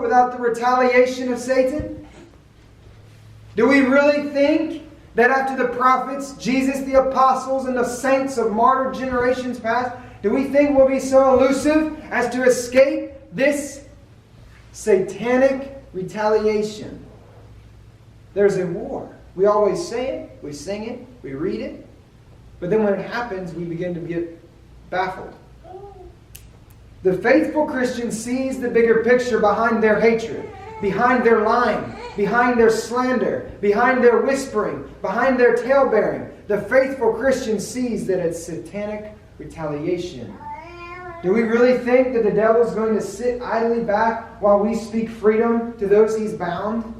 without the retaliation of Satan? Do we really think that after the prophets, Jesus, the apostles, and the saints of martyred generations past, do we think we'll be so elusive as to escape this satanic retaliation? There's a war. We always say it, we sing it, we read it, but then when it happens, we begin to get baffled. The faithful Christian sees the bigger picture behind their hatred, behind their lying, behind their slander, behind their whispering, behind their talebearing. The faithful Christian sees that it's satanic retaliation. Do we really think that the devil is going to sit idly back while we speak freedom to those he's bound?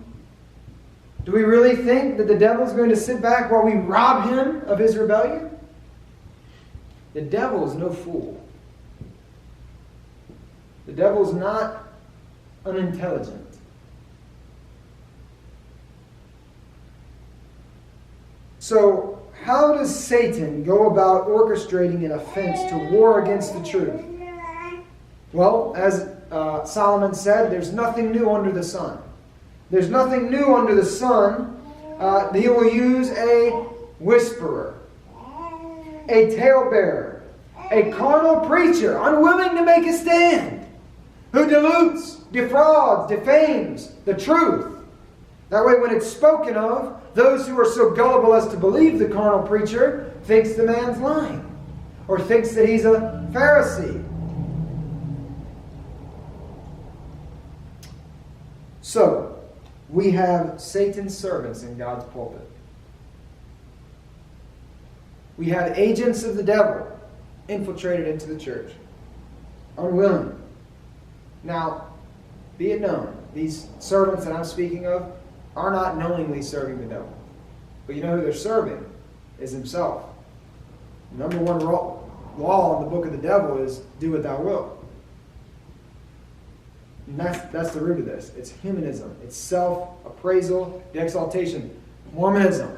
Do we really think that the devil is going to sit back while we rob him of his rebellion? The devil is no fool. The devil is not unintelligent. So, how does Satan go about orchestrating an offense to war against the truth? Well, as Solomon said, there's nothing new under the sun. There's nothing new under the sun. He will use a whisperer, a talebearer, a carnal preacher, unwilling to make a stand, who dilutes, defrauds, defames the truth. That way, when it's spoken of, those who are so gullible as to believe the carnal preacher thinks the man's lying, or thinks that he's a Pharisee. So, we have Satan's servants in God's pulpit. We have agents of the devil infiltrated into the church, unwilling. Now, be it known, these servants that I'm speaking of are not knowingly serving the devil. But you know who they're serving is himself. The number one law in the book of the devil is do what thou wilt. And that's the root of this. It's humanism. It's self-appraisal, the exaltation. Mormonism,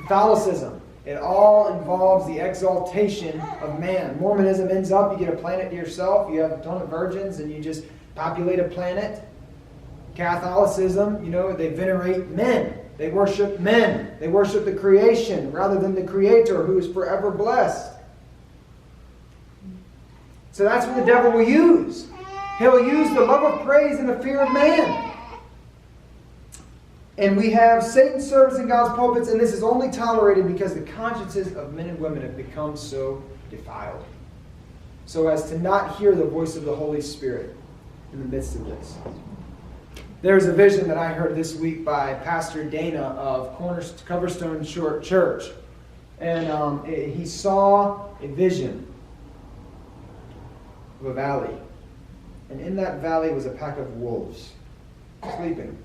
Catholicism. It all involves the exaltation of man. Mormonism ends up, you get a planet to yourself, you have a ton of virgins, and you just populate a planet. Catholicism, they venerate men. They worship men. They worship the creation rather than the Creator who is forever blessed. So that's what the devil will use. He'll use the love of praise and the fear of man. And we have Satan's servants in God's pulpits, and this is only tolerated because the consciences of men and women have become so defiled, so as to not hear the voice of the Holy Spirit in the midst of this. There's a vision that I heard this week by Pastor Dana of Coverstone Short Church. And he saw a vision of a valley. And in that valley was a pack of wolves sleeping.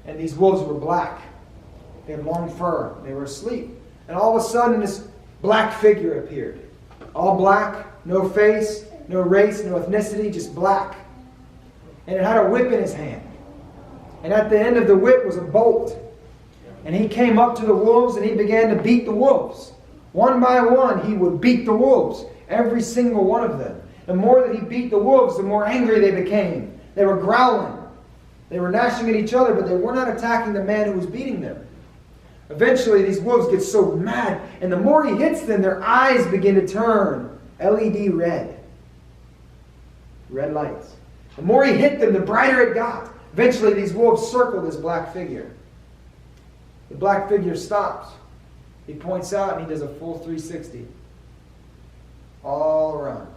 And these wolves were black. They had long fur. They were asleep. And all of a sudden this black figure appeared. All black, no face, no race, no ethnicity, just black. And it had a whip in his hand. And at the end of the whip was a bolt. And he came up to the wolves and he began to beat the wolves. One by one, he would beat the wolves. Every single one of them. The more that he beat the wolves, the more angry they became. They were growling. They were gnashing at each other, but they were not attacking the man who was beating them. Eventually, these wolves get so mad, and the more he hits them, their eyes begin to turn LED red. Red lights. The more he hit them, the brighter it got. Eventually, these wolves circle this black figure. The black figure stops. He points out and he does a full 360. All around.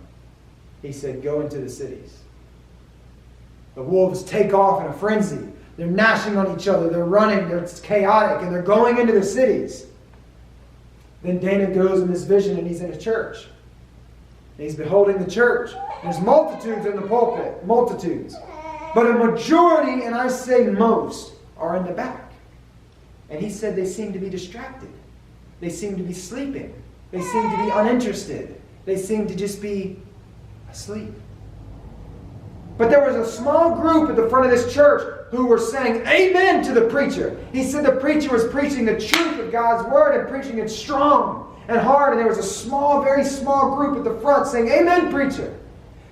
He said, go into the cities. The wolves take off in a frenzy. They're gnashing on each other. They're running. It's chaotic. And they're going into the cities. Then Dana goes in this vision and he's in a church. And he's beholding the church. There's multitudes in the pulpit. Multitudes. But a majority, and I say most, are in the back. And he said they seem to be distracted. They seem to be sleeping. They seem to be uninterested. They seem to just be asleep. But there was a small group at the front of this church who were saying amen to the preacher. He said the preacher was preaching the truth of God's word and preaching it strong and hard. And there was a small, very small group at the front saying, amen, preacher.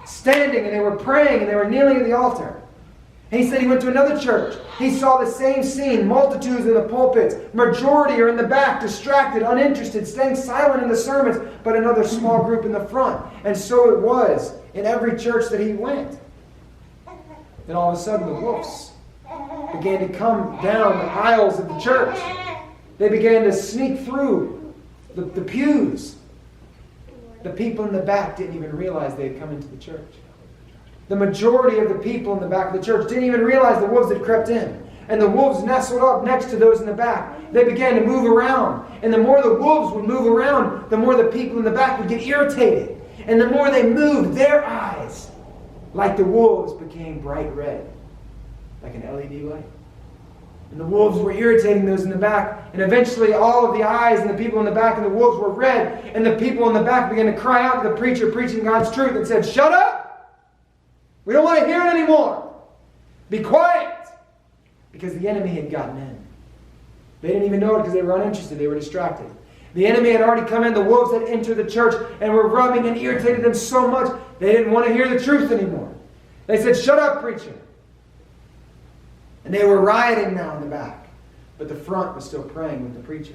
Standing, and they were praying and they were kneeling at the altar. And he said he went to another church. He saw the same scene. Multitudes in the pulpits. Majority are in the back, distracted, uninterested, staying silent in the sermons. But another small group in the front. And so it was in every church that he went. Then all of a sudden the wolves began to come down the aisles of the church. They began to sneak through the pews. The people in the back didn't even realize they had come into the church. The majority of the people in the back of the church didn't even realize the wolves had crept in. And the wolves nestled up next to those in the back. They began to move around. And the more the wolves would move around, the more the people in the back would get irritated. And the more they moved, their eyes, like the wolves, became bright red. Like an LED light. And the wolves were irritating those in the back. And eventually all of the eyes and the people in the back and the wolves were red. And the people in the back began to cry out to the preacher preaching God's truth and said, "Shut up! We don't want to hear it anymore. Be quiet." Because the enemy had gotten in. They didn't even know it because they were uninterested. They were distracted. The enemy had already come in. The wolves had entered the church and were rubbing and irritated them so much they didn't want to hear the truth anymore. They said, "Shut up, preacher." And they were rioting now in the back. But the front was still praying with the preacher.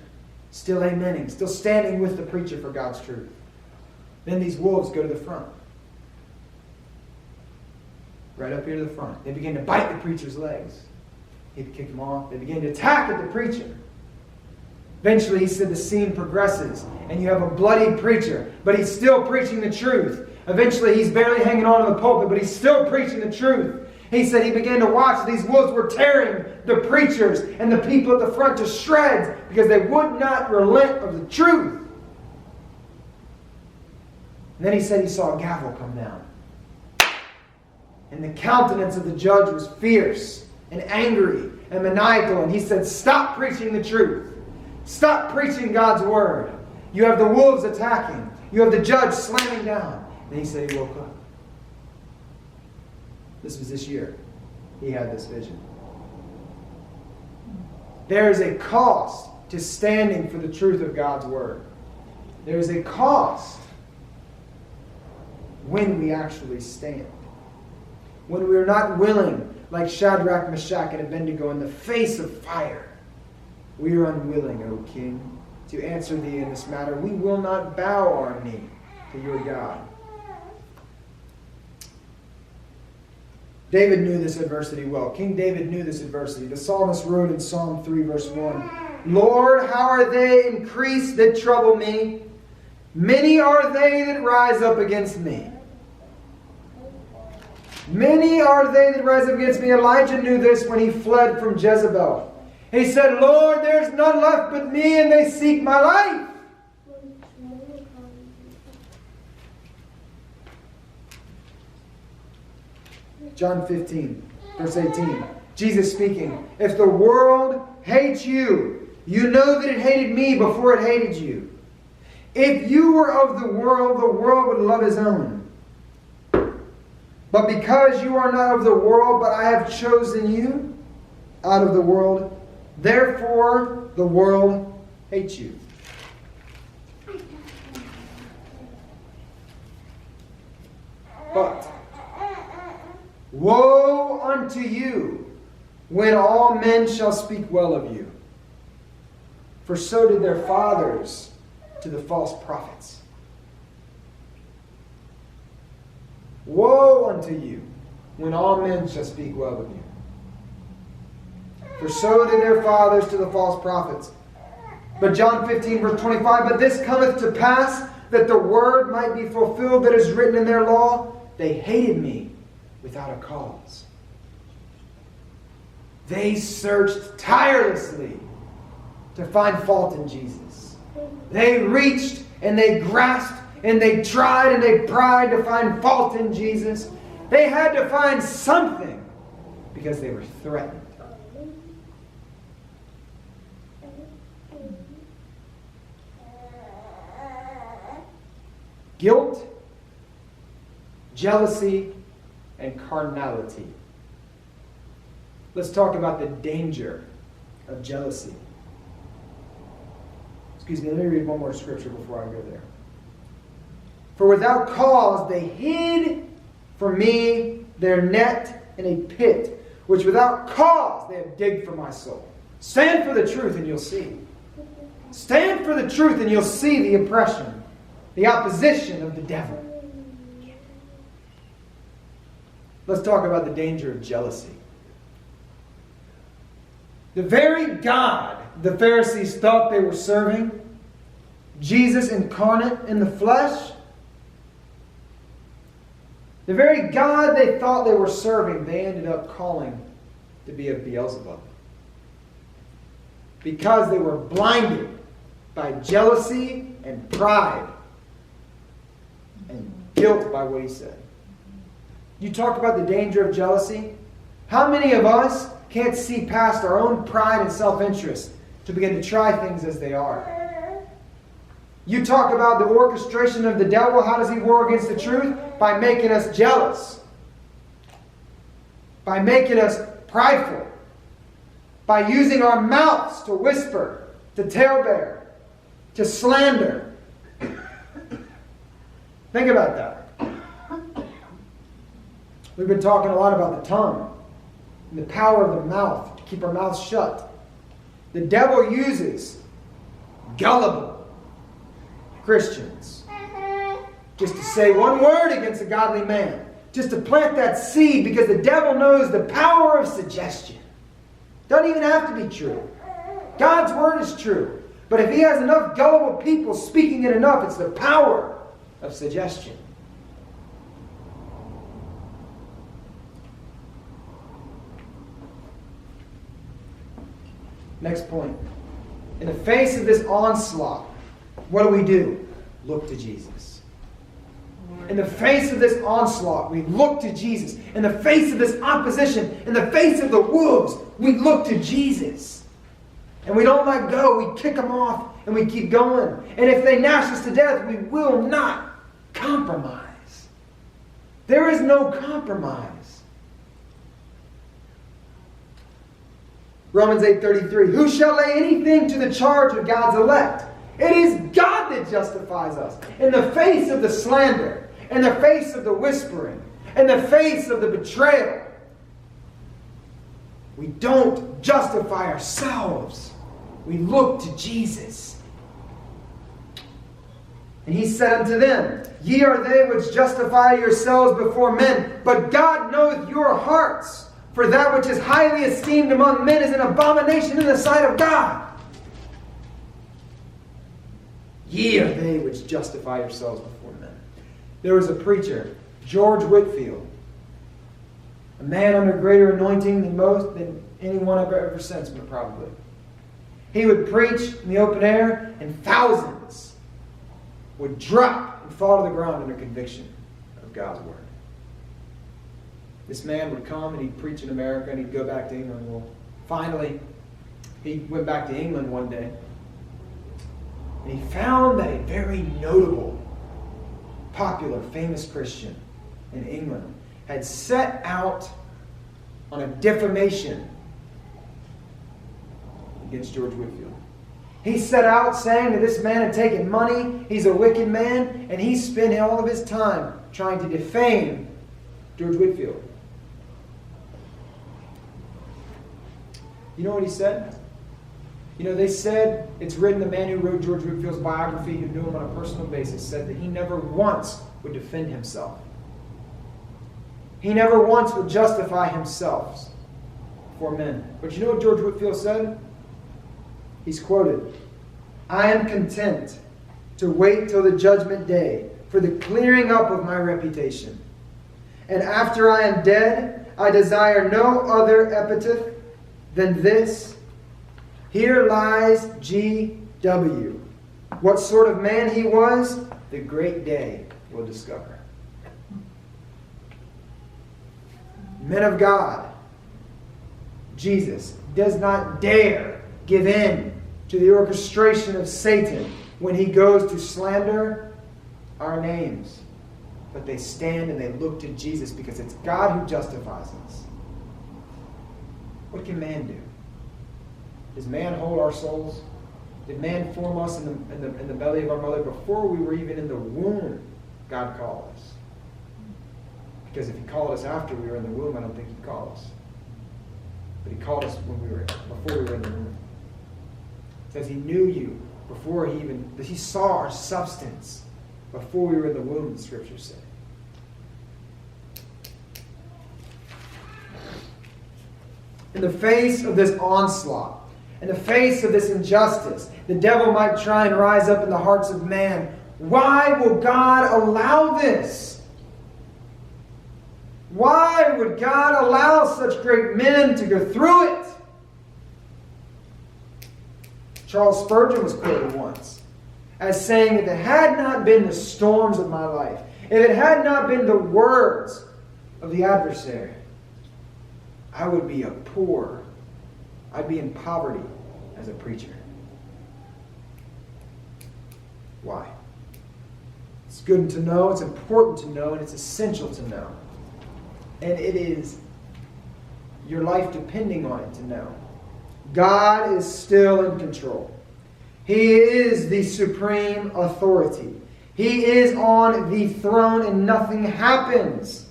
Still amening. Still standing with the preacher for God's truth. Then these wolves go to the front. Right up here to the front. They began to bite the preacher's legs. He'd kick them off. They began to attack at the preacher. Eventually, he said the scene progresses. And you have a bloodied preacher. But he's still preaching the truth. Eventually, he's barely hanging on to the pulpit. But he's still preaching the truth. He said he began to watch. These wolves were tearing the preachers and the people at the front to shreds. Because they would not relent of the truth. And then he said he saw a gavel come down. And the countenance of the judge was fierce and angry and maniacal. And he said, "Stop preaching the truth. Stop preaching God's word. You have the wolves attacking. You have the judge slamming down." And he said he woke up. This was this year. He had this vision. There is a cost to standing for the truth of God's word. There is a cost when we actually stand. When we are not willing, like Shadrach, Meshach, and Abednego, in the face of fire, we are unwilling, O King, to answer thee in this matter. We will not bow our knee to your God. David knew this adversity well. King David knew this adversity. The psalmist wrote in Psalm 3, verse 1, "Lord, how are they increased that trouble me? Many are they that rise up against me." Many are they that rise up against me. Elijah knew this when he fled from Jezebel. He said, "Lord, there's none left but me, and they seek my life." John 15, verse 18. Jesus speaking, "If the world hates you, you know that it hated me before it hated you. If you were of the world would love his own. But because you are not of the world, but I have chosen you out of the world, therefore the world hates you." But woe unto you when all men shall speak well of you. For so did their fathers to the false prophets. Woe unto you when all men shall speak well of you. For so did their fathers to the false prophets. But John 15, verse 25, "But this cometh to pass, that the word might be fulfilled that is written in their law, they hated me without a cause." They searched tirelessly to find fault in Jesus. They reached and they grasped and they tried and they pried to find fault in Jesus. They had to find something because they were threatened. Guilt, jealousy, and carnality. Let's talk about the danger of jealousy. Excuse me, let me read one more scripture before I go there. "For without cause they hid for me their net in a pit, which without cause they have digged for my soul. Stand for the truth and you'll see. Stand for the truth and you'll see the oppression, the opposition of the devil. Let's talk about the danger of jealousy. The very God the Pharisees thought they were serving, Jesus incarnate in the flesh, the very God they thought they were serving, they ended up calling to be of Beelzebub. Because they were blinded by jealousy and pride and guilt by what he said. You talk about the danger of jealousy. How many of us can't see past our own pride and self-interest to begin to try things as they are? You talk about the orchestration of the devil. How does he war against the truth? By making us jealous. By making us prideful. By using our mouths to whisper, to talebear, to slander. Think about that. We've been talking a lot about the tongue and the power of the mouth to keep our mouths shut. The devil uses gullible Christians just to say one word against a godly man, just to plant that seed, because the devil knows the power of suggestion. Doesn't even have to be true. God's word is true. But if he has enough gullible people speaking it enough, it's the power of suggestion. Next point. In the face of this onslaught, what do? Look to Jesus. In the face of this onslaught, we look to Jesus. In the face of this opposition, in the face of the wolves, we look to Jesus. And we don't let go. We kick them off and we keep going. And if they gnash us to death, we will not compromise. There is no compromise. Romans 8:33. Who shall lay anything to the charge of God's elect? It is God that justifies us. In the face of the slander, in the face of the whispering, in the face of the betrayal, we don't justify ourselves. We look to Jesus. And he said unto them, Ye are they which justify yourselves before men, but God knoweth your hearts. For that which is highly esteemed among men is an abomination in the sight of God. Ye are they which justify yourselves before men. There was a preacher, George Whitefield, a man under greater anointing than anyone I've ever sensed, but probably. He would preach in the open air, and thousands would drop and fall to the ground under conviction of God's word. This man would come and he'd preach in America and he'd go back to England. Well, finally, he went back to England one day and he found that a very notable, popular, famous Christian in England had set out on a defamation against George Whitefield. He set out saying that this man had taken money, he's a wicked man, and he spent all of his time trying to defame George Whitefield. You know what he said? You know, they said, it's written, the man who wrote George Whitefield's biography, who knew him on a personal basis, said that he never once would defend himself. He never once would justify himself before men. But you know what George Whitefield said? He's quoted, I am content to wait till the judgment day for the clearing up of my reputation. And after I am dead, I desire no other epitaph than this. Here lies G.W. What sort of man he was, the great day will discover. Men of God, Jesus does not dare give in to the orchestration of Satan when he goes to slander our names. But they stand and they look to Jesus because it's God who justifies us. What can man do? Does man hold our souls? Did man form us in the belly of our mother before we were even in the womb? God called us. Because if he called us after we were in the womb, I don't think he'd call us. But He called us before we were in the womb. It says He knew you before He saw our substance before we were in the womb, the Scriptures say. In the face of this onslaught, in the face of this injustice, the devil might try and rise up in the hearts of man. Why will God allow this? Why would God allow such great men to go through it? Charles Spurgeon was quoted once as saying, if it had not been the storms of my life, if it had not been the words of the adversary, I would be I'd be in poverty as a preacher. Why? It's good to know, it's important to know, and it's essential to know. And it is your life depending on it to know. God is still in control. He is the supreme authority. He is on the throne, and nothing happens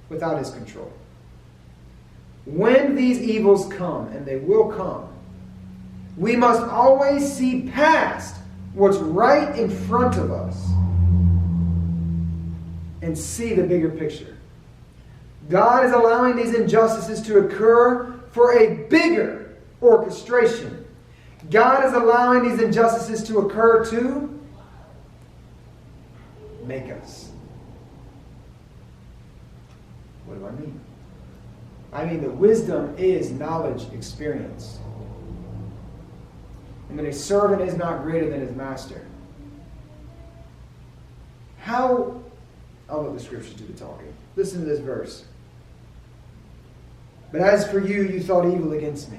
without His control. When these evils come, and they will come, we must always see past what's right in front of us and see the bigger picture. God is allowing these injustices to occur for a bigger orchestration. God is allowing these injustices to occur to make us. What do I mean? I mean that wisdom is knowledge experienced. And that a servant is not greater than his master. I'll let the Scriptures do the talking. Listen to this verse. But as for you, you thought evil against me.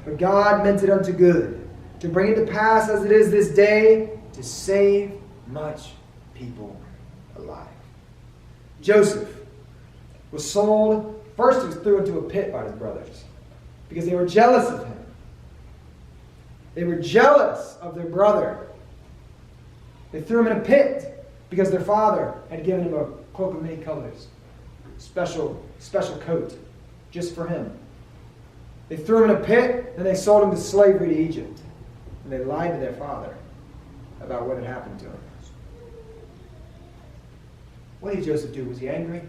But God meant it unto good, to bring it to pass as it is this day, to save much people alive. Joseph was sold. First he was thrown into a pit by his brothers because they were jealous of him. They were jealous of their brother. They threw him in a pit because their father had given him a cloak of many colors. Special coat just for him. They threw him in a pit, and they sold him to slavery to Egypt. And they lied to their father about what had happened to him. What did Joseph do? Was he angry?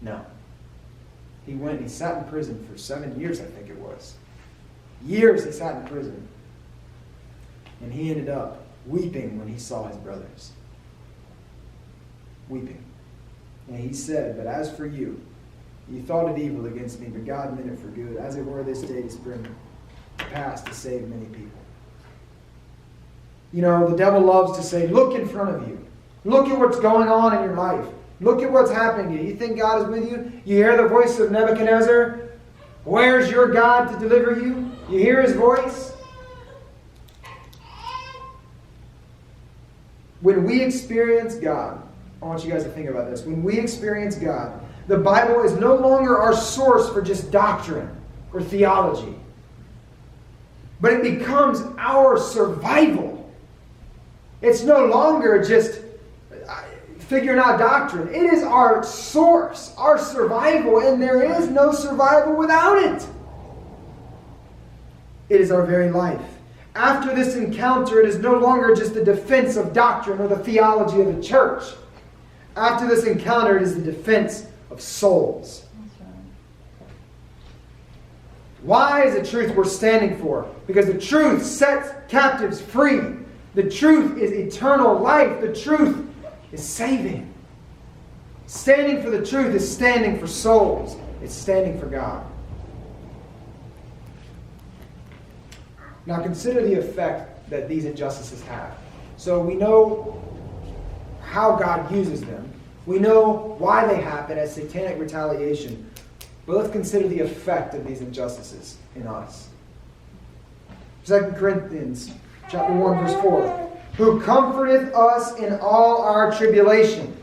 No. He went and he sat in prison for 7 years, I think it was. Years he sat in prison. And he ended up weeping when he saw his brothers. Weeping. And he said, but as for you, you thought it evil against me, but God meant it for good, as it were this day to bring past to save many people. You know, the devil loves to say, look in front of you. Look at what's going on in your life. Look at what's happening to you. You think God is with you? You hear the voice of Nebuchadnezzar? Where's your God to deliver you? You hear his voice? When we experience God, I want you guys to think about this. When we experience God, the Bible is no longer our source for just doctrine or theology. But it becomes our survival. It's no longer just figuring out doctrine. It is our source, our survival, and there is no survival without it. It is our very life. After this encounter, it is no longer just the defense of doctrine or the theology of the church. After this encounter, it is the defense of souls. Why is the truth worth standing for? Because the truth sets captives free. The truth is eternal life. The truth is saving. Standing for the truth is standing for souls. It's standing for God. Now consider the effect that these injustices have. So we know how God uses them. We know why they happen as satanic retaliation. But let's consider the effect of these injustices in us. 2 Corinthians chapter 1, verse 4. Who comforteth us in all our tribulation,